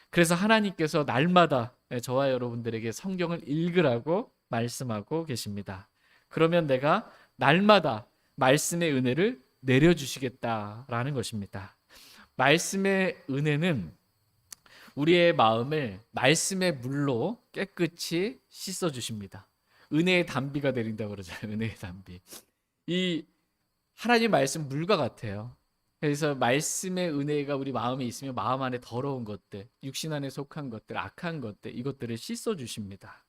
그래서 하나님께서 날마다 저와 여러분들에게 성경을 읽으라고 말씀하고 계십니다. 그러면 내가 날마다 말씀의 은혜를 내려주시겠다라는 것입니다. 말씀의 은혜는 우리의 마음을 말씀의 물로 깨끗이 씻어주십니다. 은혜의 단비가 내린다고 그러잖아요. 은혜의 단비. 이 하나님 말씀 물과 같아요. 그래서 말씀의 은혜가 우리 마음에 있으면 마음 안에 더러운 것들, 육신 안에 속한 것들, 악한 것들, 이것들을 씻어주십니다.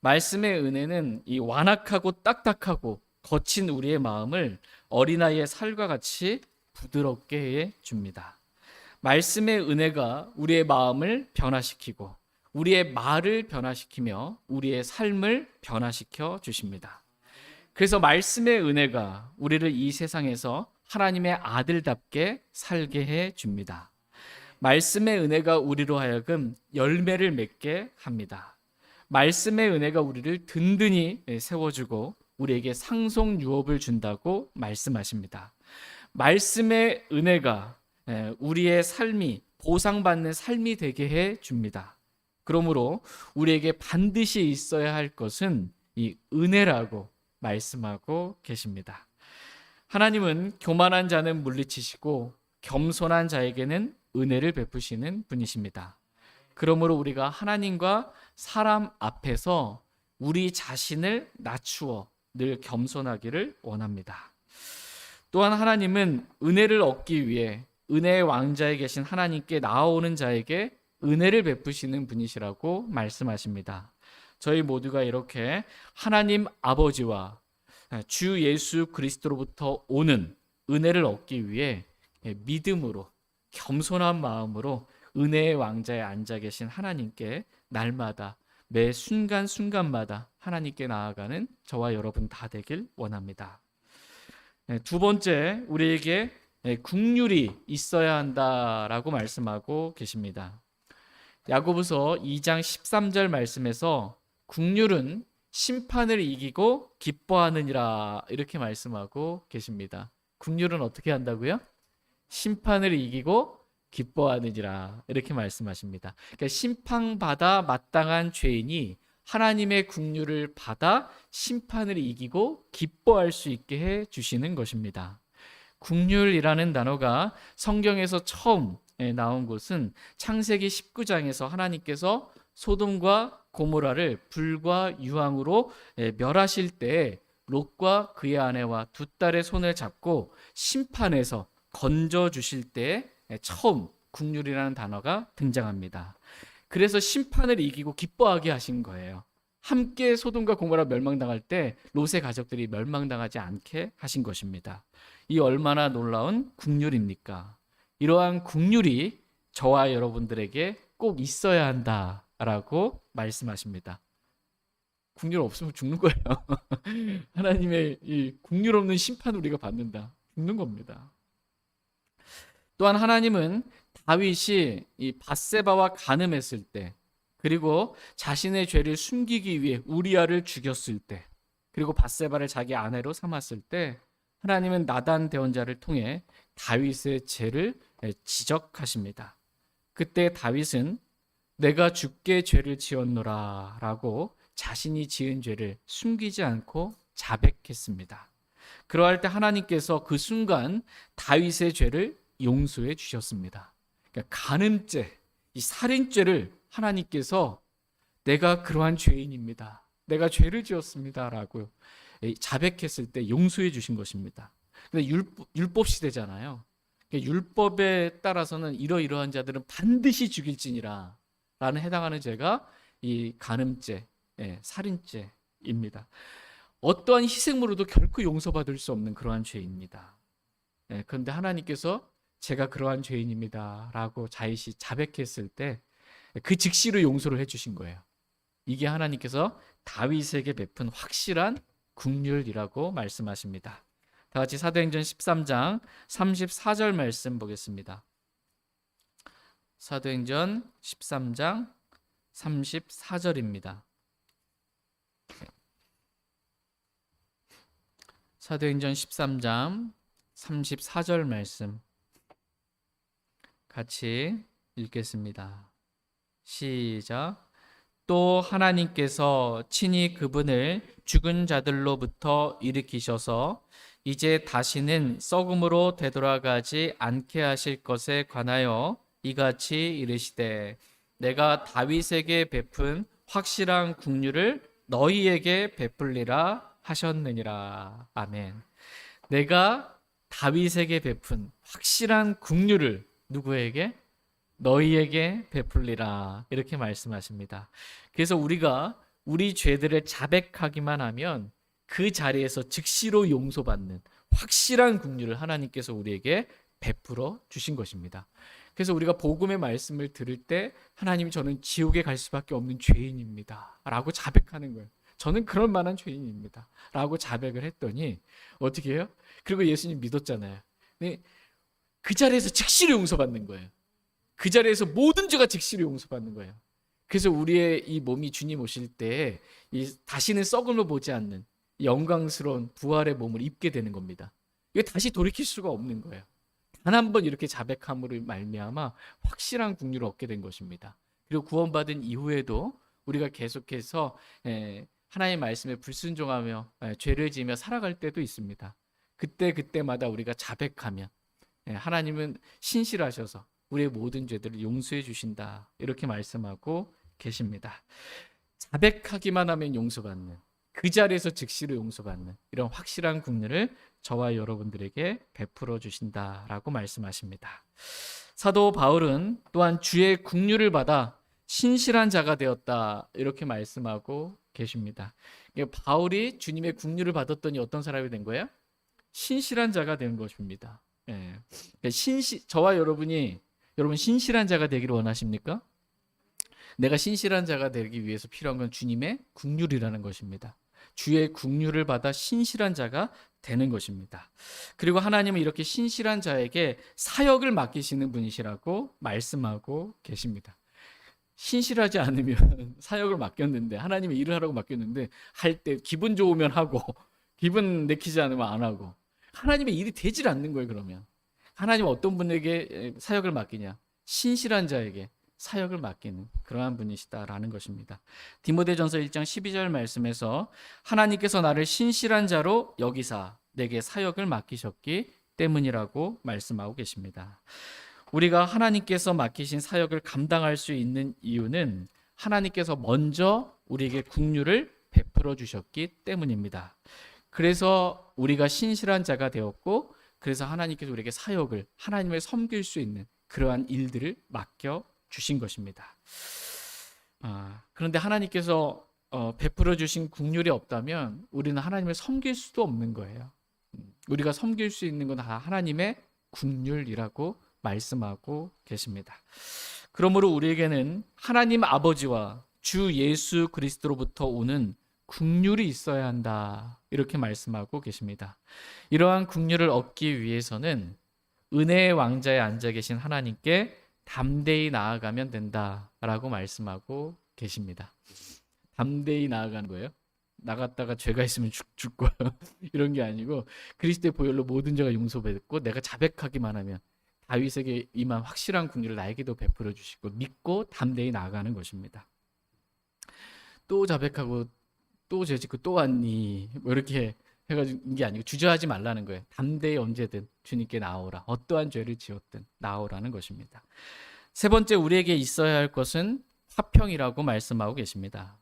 말씀의 은혜는 이 완악하고 딱딱하고 거친 우리의 마음을 어린아이의 살과 같이 부드럽게 해줍니다. 말씀의 은혜가 우리의 마음을 변화시키고 우리의 말을 변화시키며 우리의 삶을 변화시켜 주십니다. 그래서 말씀의 은혜가 우리를 이 세상에서 하나님의 아들답게 살게 해 줍니다. 말씀의 은혜가 우리로 하여금 열매를 맺게 합니다. 말씀의 은혜가 우리를 든든히 세워주고 우리에게 상속 유업을 준다고 말씀하십니다. 말씀의 은혜가 우리의 삶이 보상받는 삶이 되게 해 줍니다. 그러므로 우리에게 반드시 있어야 할 것은 이 은혜라고 말씀하고 계십니다. 하나님은 교만한 자는 물리치시고 겸손한 자에게는 은혜를 베푸시는 분이십니다. 그러므로 우리가 하나님과 사람 앞에서 우리 자신을 낮추어 늘 겸손하기를 원합니다. 또한 하나님은 은혜를 얻기 위해 은혜의 왕자에 계신 하나님께 나아오는 자에게 은혜를 베푸시는 분이시라고 말씀하십니다. 저희 모두가 이렇게 하나님 아버지와 주 예수 그리스도로부터 오는 은혜를 얻기 위해 믿음으로 겸손한 마음으로 은혜의 왕자에 앉아 계신 하나님께 날마다 매 순간순간마다 하나님께 나아가는 저와 여러분 다 되길 원합니다. 두 번째, 우리에게 긍휼이 있어야 한다라고 말씀하고 계십니다. 야고보서 2장 13절 말씀에서 긍휼은 심판을 이기고 기뻐하느니라 이렇게 말씀하고 계십니다. 긍휼은 어떻게 한다고요? 심판을 이기고 기뻐하느니라 이렇게 말씀하십니다. 그러니까 심판받아 마땅한 죄인이 하나님의 긍휼을 받아 심판을 이기고 기뻐할 수 있게 해 주시는 것입니다. 긍휼이라는 단어가 성경에서 처음 나온 곳은 창세기 19장에서 하나님께서 소돔과 고모라를 불과 유황으로 멸하실 때 롯과 그의 아내와 두 딸의 손을 잡고 심판에서 건져 주실 때 처음 국률이라는 단어가 등장합니다. 그래서 심판을 이기고 기뻐하게 하신 거예요. 함께 소돔과 고모라 멸망당할 때 롯의 가족들이 멸망당하지 않게 하신 것입니다. 이 얼마나 놀라운 국률입니까? 이러한 국률이 저와 여러분들에게 꼭 있어야 한다라고 말씀하십니다. 국률 없으면 죽는 거예요. 하나님의 이 국률 없는 심판을 우리가 받는다. 죽는 겁니다. 또한 하나님은 다윗이 이 밧세바와 간음했을 때, 그리고 자신의 죄를 숨기기 위해 우리아를 죽였을 때, 그리고 밧세바를 자기 아내로 삼았을 때 하나님은 나단 대언자를 통해 다윗의 죄를 지적하십니다. 그때 다윗은 내가 주께 죄를 지었노라 라고 자신이 지은 죄를 숨기지 않고 자백했습니다. 그러할 때 하나님께서 그 순간 다윗의 죄를 용서해 주셨습니다. 그러니까 간음죄, 이 살인죄를 하나님께서 내가 그러한 죄인입니다, 내가 죄를 지었습니다 라고 자백했을 때 용서해 주신 것입니다. 근데 율법 시대잖아요. 율법에 따라서는 이러이러한 자들은 반드시 죽일지니라 라는 해당하는 죄가 이 간음죄, 살인죄입니다. 어떠한 희생으로도 결코 용서받을 수 없는 그러한 죄입니다. 그런데 하나님께서 제가 그러한 죄인입니다 라고 다윗이 자백했을 때 그 즉시로 용서를 해주신 거예요. 이게 하나님께서 다윗에게 베푼 확실한 국률이라고 말씀하십니다. 다 같이 사도행전 13장 34절 말씀 보겠습니다. 사도행전 13장 34절입니다. 사도행전 13장 34절 말씀 같이 읽겠습니다. 시작. 또 하나님께서 친히 그분을 죽은 자들로부터 일으키셔서 이제 다시는 썩음으로 되돌아가지 않게 하실 것에 관하여 이같이 이르시되 내가 다윗에게 베푼 확실한 국률을 너희에게 베풀리라 하셨느니라. 아멘. 내가 다윗에게 베푼 확실한 국률을 누구에게? 너희에게 베풀리라. 이렇게 말씀하십니다. 그래서 우리가 우리 죄들을 자백하기만 하면 그 자리에서 즉시로 용서받는 확실한 국률을 하나님께서 우리에게 베풀어 주신 것입니다. 그래서 우리가 복음의 말씀을 들을 때 하나님, 저는 지옥에 갈 수밖에 없는 죄인입니다 라고 자백하는 거예요. 저는 그럴 만한 죄인입니다 라고 자백을 했더니 어떻게 해요? 그리고 예수님 믿었잖아요. 그 자리에서 즉시로 용서받는 거예요. 그 자리에서 모든 죄가 즉시로 용서받는 거예요. 그래서 우리의 이 몸이 주님 오실 때 다시는 썩음을 보지 않는 영광스러운 부활의 몸을 입게 되는 겁니다. 이거 다시 돌이킬 수가 없는 거예요. 단 한 번 이렇게 자백함으로 말미암아 확실한 국률을 얻게 된 것입니다. 그리고 구원받은 이후에도 우리가 계속해서 하나님의 말씀에 불순종하며 죄를 지으며 살아갈 때도 있습니다. 그때마다 우리가 자백하면 하나님은 신실하셔서 우리의 모든 죄들을 용서해 주신다, 이렇게 말씀하고 계십니다. 자백하기만 하면 용서받는, 그 자리에서 즉시로 용서받는 이런 확실한 국률을 저와 여러분들에게 베풀어 주신다라고 말씀하십니다. 사도 바울은 또한 주의 국률을 받아 신실한 자가 되었다, 이렇게 말씀하고 계십니다. 바울이 주님의 국률을 받았더니 어떤 사람이 된 거예요? 신실한 자가 된 것입니다. 저와 여러분 신실한 자가 되기를 원하십니까? 내가 신실한 자가 되기 위해서 필요한 건 주님의 국률이라는 것입니다. 주의 국률을 받아 신실한 자가 되는 것입니다. 그리고 하나님은 이렇게 신실한 자에게 사역을 맡기시는 분이시라고 말씀하고 계십니다. 신실하지 않으면 사역을 맡겼는데, 하나님의 일을 하라고 맡겼는데 할 때 기분 좋으면 하고 기분 내키지 않으면 안 하고, 하나님의 일이 되질 않는 거예요. 그러면 하나님은 어떤 분에게 사역을 맡기냐? 신실한 자에게 사역을 맡기는 그러한 분이시다라는 것입니다. 디모데전서 1장 12절 말씀에서 하나님께서 나를 신실한 자로 여기사 내게 사역을 맡기셨기 때문이라고 말씀하고 계십니다. 우리가 하나님께서 맡기신 사역을 감당할 수 있는 이유는 하나님께서 먼저 우리에게 긍휼을 베풀어 주셨기 때문입니다. 그래서 우리가 신실한 자가 되었고, 그래서 하나님께서 우리에게 사역을, 하나님을 섬길 수 있는 그러한 일들을 맡겨 주신 것입니다. 그런데 하나님께서 베풀어 주신 긍휼이 없다면 우리는 하나님을 섬길 수도 없는 거예요. 우리가 섬길 수 있는 건 다 하나님의 긍휼이라고 말씀하고 계십니다. 그러므로 우리에게는 하나님 아버지와 주 예수 그리스도로부터 오는 긍휼이 있어야 한다, 이렇게 말씀하고 계십니다. 이러한 긍휼을 얻기 위해서는 은혜의 왕자에 앉아 계신 하나님께 담대히 나아가면 된다라고 말씀하고 계십니다. 담대히 나아가는 거예요. 나갔다가 죄가 있으면 죽고 이런 게 아니고, 그리스도의 보혈로 모든 죄가 용서받고 내가 자백하기만 하면 다윗에게 임한 확실한 긍휼을 나에게도 베풀어 주시고, 믿고 담대히 나아가는 것입니다. 또 자백하고 또 죄짓고 또 왔니, 뭐 이렇게 해가지고 게 아니고 주저하지 말라는 거예요. 담대히 언제든 주님께 나오라. 어떠한 죄를 지었든 나오라는 것입니다. 세 번째, 우리에게 있어야 할 것은 화평이라고 말씀하고 계십니다.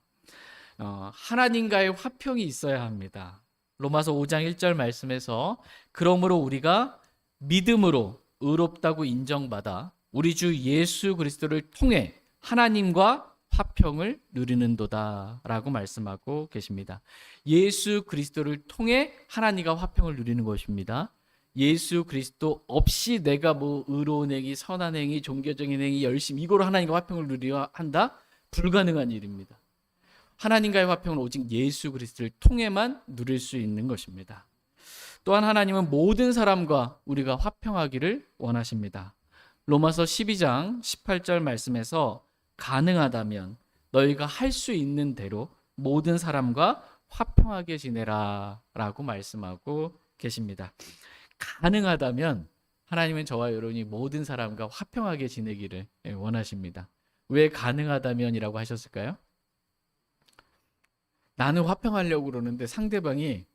하나님과의 화평이 있어야 합니다. 로마서 5장 1절 말씀에서 그러므로 우리가 믿음으로 의롭다고 인정받아 우리 주 예수 그리스도를 통해 하나님과 화평을 누리는도다 라고 말씀하고 계십니다. 예수 그리스도를 통해 하나님과 화평을 누리는 것입니다. 예수 그리스도 없이 내가 뭐 의로운 행위, 선한 행위, 종교적인 행위, 열심히 이거로 하나님과 화평을 누려야 한다? 불가능한 일입니다. 하나님과의 화평은 오직 예수 그리스도를 통해만 누릴 수 있는 것입니다. 또한 하나님은 모든 사람과 우리가 화평하기를 원하십니다. 로마서 12장 18절 말씀에서 가능하다면 너희가 할 수 있는 대로 모든 사람과 화평하게 지내라 라고 말씀하고 계십니다. 가능하다면 하나님은 저와 여러분이 모든 사람과 화평하게 지내기를 원하십니다. 왜 가능하다면이라고 하셨을까요? 나는 화평하려고 그러는데 상대방이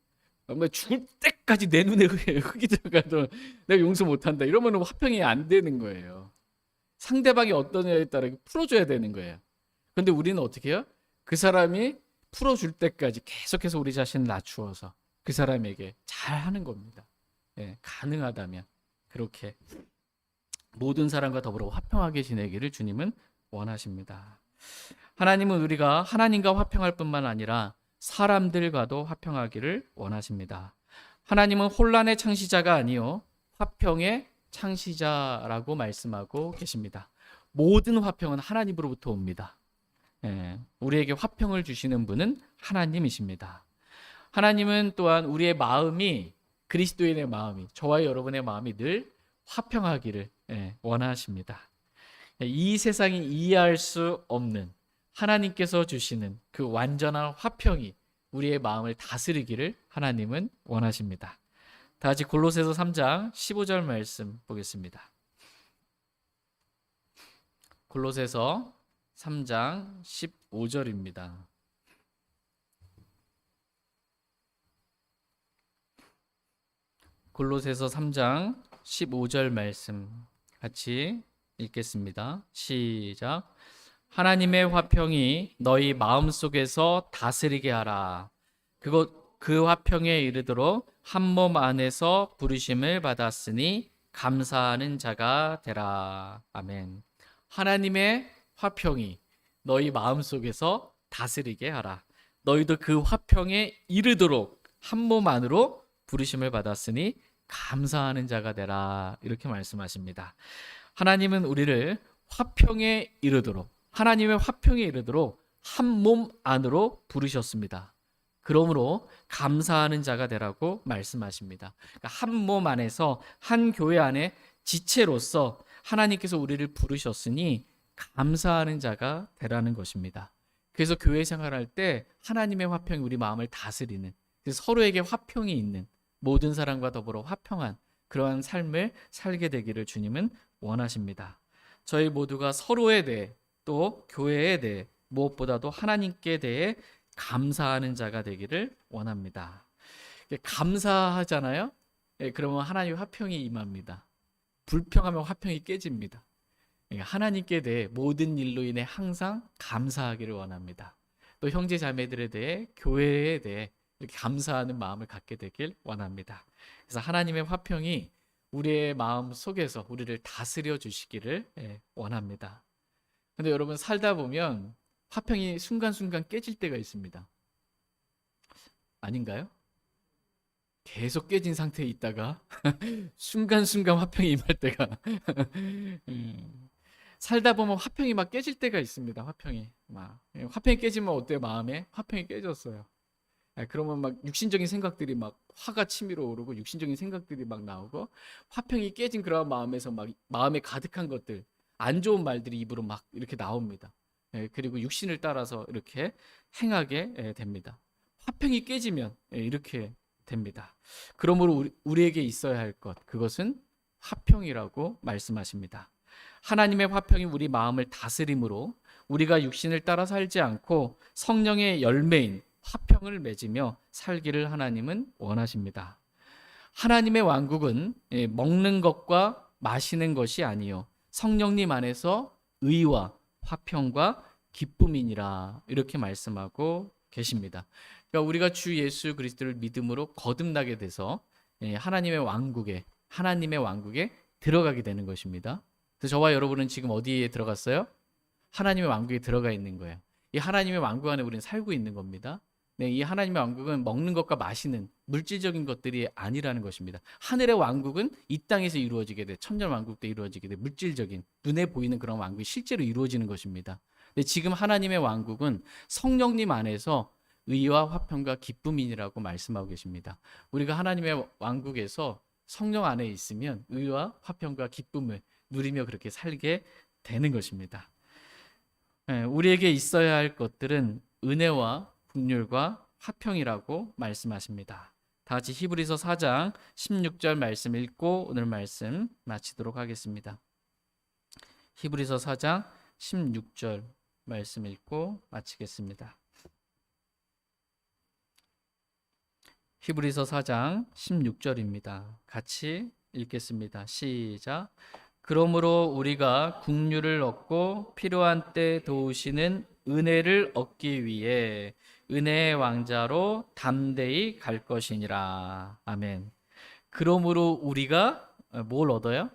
정말 죽을 때까지 내 눈에 흙이 들어가도 내가 용서 못한다, 이러면 화평이 안 되는 거예요. 상대방이 어떠냐에 따라 풀어줘야 되는 거예요. 그런데 우리는 어떻게 해요? 그 사람이 풀어줄 때까지 계속해서 우리 자신을 낮추어서 그 사람에게 잘하는 겁니다. 가능하다면 그렇게 모든 사람과 더불어 화평하게 지내기를 주님은 원하십니다. 하나님은 우리가 하나님과 화평할 뿐만 아니라 사람들과도 화평하기를 원하십니다. 하나님은 혼란의 창시자가 아니요 화평의 창시자라고 말씀하고 계십니다. 모든 화평은 하나님으로부터 옵니다. 우리에게 화평을 주시는 분은 하나님이십니다. 하나님은 또한 우리의 마음이, 그리스도인의 마음이, 저와 여러분의 마음이 늘 화평하기를 원하십니다. 이 세상이 이해할 수 없는 하나님께서 주시는 그 완전한 화평이 우리의 마음을 다스리기를 하나님은 원하십니다. 다 같이 골로새서 3장 15절 말씀 보겠습니다. 골로새서 3장 15절입니다. 골로새서 3장 15절 말씀 같이 읽겠습니다. 시작. 하나님의 화평이 너희 마음속에서 다스리게 하라. 그 화평에 이르도록 한 몸 안에서 부르심을 받았으니 감사하는 자가 되라. 아멘. 하나님의 화평이 너희 마음속에서 다스리게 하라. 너희도 그 화평에 이르도록 한 몸 안으로 부르심을 받았으니 감사하는 자가 되라. 이렇게 말씀하십니다. 하나님은 우리를 화평에 이르도록, 하나님의 화평에 이르도록 한 몸 안으로 부르셨습니다. 그러므로 감사하는 자가 되라고 말씀하십니다. 그러니까 한 몸 안에서, 한 교회 안에 지체로서 하나님께서 우리를 부르셨으니 감사하는 자가 되라는 것입니다. 그래서 교회 생활할 때 하나님의 화평이 우리 마음을 다스리는, 그래서 서로에게 화평이 있는, 모든 사람과 더불어 화평한 그러한 삶을 살게 되기를 주님은 원하십니다. 저희 모두가 서로에 대해, 또 교회에 대해, 무엇보다도 하나님께 대해 감사하는 자가 되기를 원합니다. 감사하잖아요. 그러면 하나님의 화평이 임합니다. 불평하면 화평이 깨집니다. 그러니까 하나님께 대해 모든 일로 인해 항상 감사하기를 원합니다. 또 형제 자매들에 대해 교회에 대해 이렇게 감사하는 마음을 갖게 되길 원합니다. 그래서 하나님의 화평이 우리의 마음 속에서 우리를 다스려 주시기를 원합니다. 근데 여러분 살다 보면 화평이 순간순간 깨질 때가 있습니다. 아닌가요? 계속 깨진 상태에 있다가 순간순간 화평이 임할 때가 살다 보면 화평이 막 깨질 때가 있습니다. 화평이 깨지면 어때요? 마음에 화평이 깨졌어요. 그러면 막 육신적인 생각들이 막 화가 치밀어 오르고 육신적인 생각들이 막 나오고 화평이 깨진 그런 마음에서 막 마음에 가득한 것들 안 좋은 말들이 입으로 막 이렇게 나옵니다. 그리고 육신을 따라서 이렇게 행하게 됩니다. 화평이 깨지면 이렇게 됩니다. 그러므로 우리에게 있어야 할 것 그것은 화평이라고 말씀하십니다. 하나님의 화평이 우리 마음을 다스림으로 우리가 육신을 따라 살지 않고 성령의 열매인 화평을 맺으며 살기를 하나님은 원하십니다. 하나님의 왕국은 먹는 것과 마시는 것이 아니요 성령님 안에서 의와 화평과 기쁨이니라 이렇게 말씀하고 계십니다. 그러니까 우리가 주 예수 그리스도를 믿음으로 거듭나게 돼서 하나님의 왕국에 들어가게 되는 것입니다. 그래서 저와 여러분은 지금 어디에 들어갔어요? 하나님의 왕국에 들어가 있는 거예요. 이 하나님의 왕국 안에 우리는 살고 있는 겁니다. 네, 이 하나님의 왕국은 먹는 것과 마시는 물질적인 것들이 아니라는 것입니다. 하늘의 왕국은 이 땅에서 이루어지게 돼 천년 왕국 때 이루어지게 돼 물질적인 눈에 보이는 그런 왕국이 실제로 이루어지는 것입니다. 근데 지금 하나님의 왕국은 성령님 안에서 의와 화평과 기쁨이라고 말씀하고 계십니다. 우리가 하나님의 왕국에서 성령 안에 있으면 의와 화평과 기쁨을 누리며 그렇게 살게 되는 것입니다. 우리에게 있어야 할 것들은 은혜와 긍휼과 화평이라고 말씀하십니다. 다 같이 히브리서 4장 16절 말씀 읽고 오늘 말씀 마치도록 하겠습니다. 히브리서 4장 16절 말씀 읽고 마치겠습니다. 히브리서 4장 16절입니다. 같이 읽겠습니다. 시작. 그러므로 우리가 긍휼을 얻고 필요한 때 도우시는 은혜를 얻기 위해 은혜의 왕자로 담대히 갈 것이니라. 아멘. 그러므로 우리가 뭘 얻어요?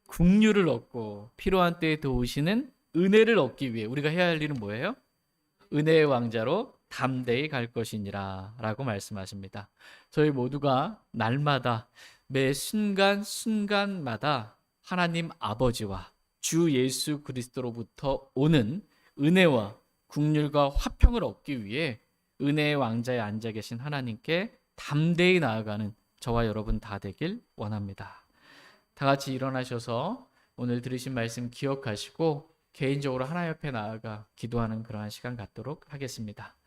긍휼을 얻고 필요한 때에 도우시는 은혜를 얻기 위해 우리가 해야 할 일은 뭐예요? 은혜의 왕자로 담대히 갈 것이니라 라고 말씀하십니다. 저희 모두가 날마다 매 순간순간마다 하나님 아버지와 주 예수 그리스도로부터 오는 은혜와 긍휼과 화평을 얻기 위해 은혜의 왕자에 앉아 계신 하나님께 담대히 나아가는 저와 여러분 다 되길 원합니다. 다 같이 일어나셔서 오늘 들으신 말씀 기억하시고 개인적으로 하나님 앞에 나아가 기도하는 그러한 시간 갖도록 하겠습니다.